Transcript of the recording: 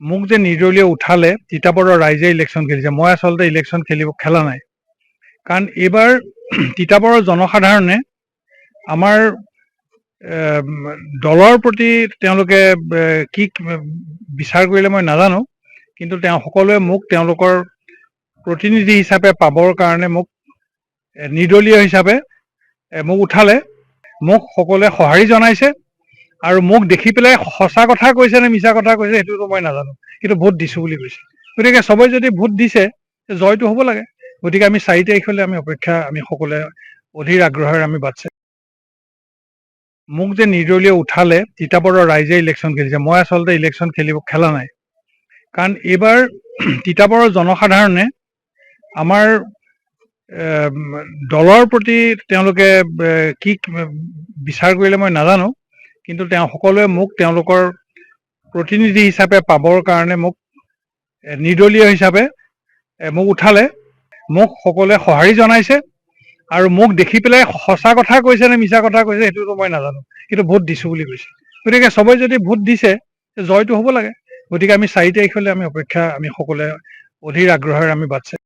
মোক যে নিৰ্দলীয় উঠালে তিতাবৰৰ ৰাইজে ইলেকশ্যন খেলিছে। মই আচলতে ইলেকশ্যন খেলা নাই। কাৰণ এইবাৰ তিতাবৰৰ জনসাধাৰণে আমাৰ দলৰ প্ৰতি তেওঁলোকে কি বিচাৰ কৰিলে মই নাজানো, কিন্তু সকলোৱে মোক তেওঁলোকৰ প্ৰতিনিধি হিচাপে পাবৰ কাৰণে মোক নিৰ্দলীয় হিচাপে মোক উঠালে। মোক সকলোৱে সঁহাৰি জনাইছে আৰু মোক দেখি পেলাই সঁচা কথা কৈছে নে মিছা কথা কৈছে সেইটোতো মই নাজানো, কিন্তু ভোট দিছো বুলি কৈছে। গতিকে সবেই যদি ভোট দিছে জয়টো হ'ব লাগে। গতিকে আমি 4 তাৰিখলৈ আমি সকলোৱে অধীৰ আগ্ৰহেৰে আমি বাট চাই। মোক যে নিৰ্দলীয় উঠালে তিতাবৰৰ ৰাইজে ইলেকশ্যন খেলিছে। মই আচলতে ইলেকশ্যন খেলা নাই। কাৰণ এইবাৰ তিতাবৰৰ জনসাধাৰণে আমাৰ দলৰ প্ৰতি তেওঁলোকে কি বিচাৰ কৰিলে মই নাজানো, কিন্তু সকলোৱে মোক তেওঁলোকৰ প্ৰতিনিধি হিচাপে পাবৰ কাৰণে মোক নিৰ্দলীয় হিচাপে মোক উঠালে। মোক সকলোৱে সঁহাৰি জনাইছে আৰু মোক দেখি পেলাই সঁচা কথা কৈছে নে মিছা কথা কৈছে সেইটোতো মই নাজানো, কিন্তু ভোট দিছো বুলি কৈছে। গতিকে সবেই যদি ভোট দিছে জয়টো হ'ব লাগে। গতিকে আমি 4 তাৰিখলৈ আমি সকলোৱে অধীৰ আগ্ৰহেৰে আমি বাট চাই।